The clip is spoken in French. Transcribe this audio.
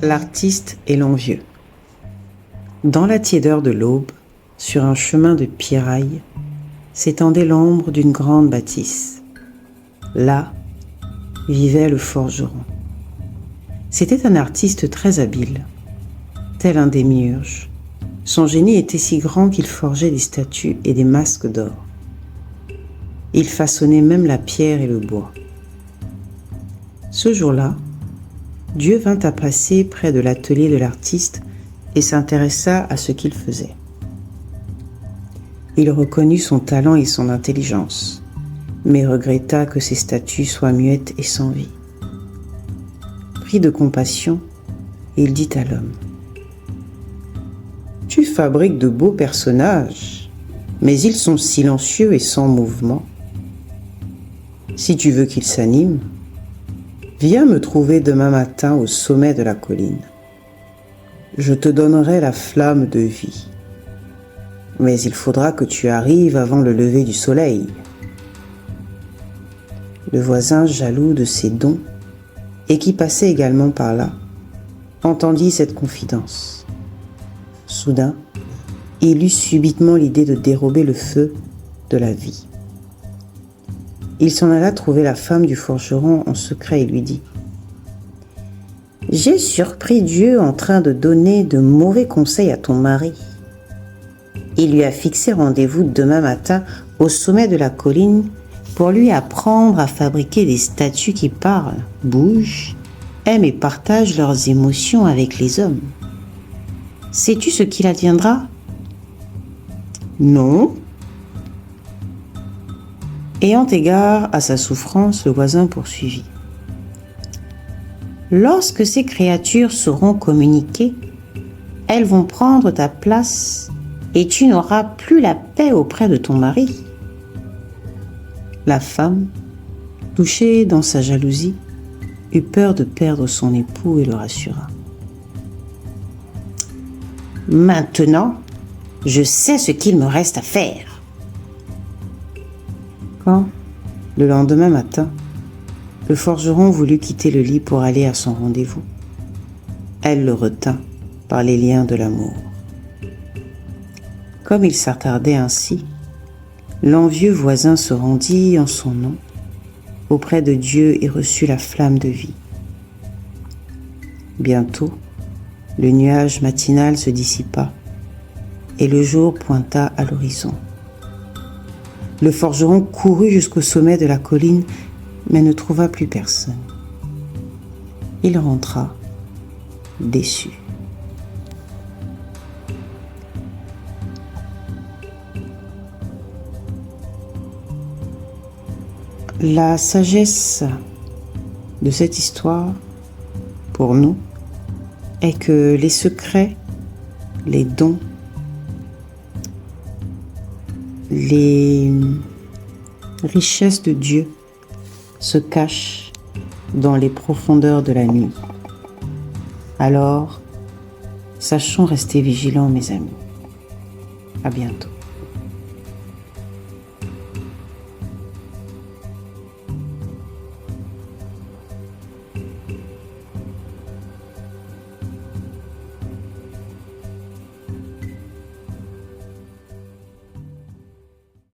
L'artiste et l'envieux. Dans la tiédeur de l'aube, sur un chemin de pierraille, s'étendait l'ombre d'une grande bâtisse. Là vivait le forgeron. C'était un artiste très habile, tel un démiurge. Son génie était si grand qu'il forgeait des statues et des masques d'or. Il façonnait même la pierre et le bois. Ce jour-là, Dieu vint à passer près de l'atelier de l'artiste et s'intéressa à ce qu'il faisait. Il reconnut son talent et son intelligence, mais regretta que ses statues soient muettes et sans vie. Pris de compassion, il dit à l'homme : « Tu fabriques de beaux personnages, mais ils sont silencieux et sans mouvement. Si tu veux qu'ils s'animent, viens me trouver demain matin au sommet de la colline. Je te donnerai la flamme de vie. Mais il faudra que tu arrives avant le lever du soleil. » Le voisin, jaloux de ses dons, et qui passait également par là, entendit cette confidence. Soudain, il eut subitement l'idée de dérober le feu de la vie. Il s'en alla trouver la femme du forgeron en secret et lui dit : « J'ai surpris Dieu en train de donner de mauvais conseils à ton mari. Il lui a fixé rendez-vous demain matin au sommet de la colline pour lui apprendre à fabriquer des statues qui parlent, bougent, aiment et partagent leurs émotions avec les hommes. Sais-tu ce qu'il adviendra ? » ?»« Non. » Ayant égard à sa souffrance, le voisin poursuivit : « Lorsque ces créatures sauront communiquer, elles vont prendre ta place et tu n'auras plus la paix auprès de ton mari. » La femme, touchée dans sa jalousie, eut peur de perdre son époux et le rassura. « Maintenant, je sais ce qu'il me reste à faire. » Quand, le lendemain matin, le forgeron voulut quitter le lit pour aller à son rendez-vous, elle le retint par les liens de l'amour. Comme il s'attardait ainsi, l'envieux voisin se rendit en son nom auprès de Dieu et reçut la flamme de vie. Bientôt, le nuage matinal se dissipa et le jour pointa à l'horizon. Le forgeron courut jusqu'au sommet de la colline, mais ne trouva plus personne. Il rentra, déçu. La sagesse de cette histoire, pour nous, est que les secrets, les dons, les richesses de Dieu se cachent dans les profondeurs de la nuit. Alors, sachons rester vigilants, mes amis. À bientôt.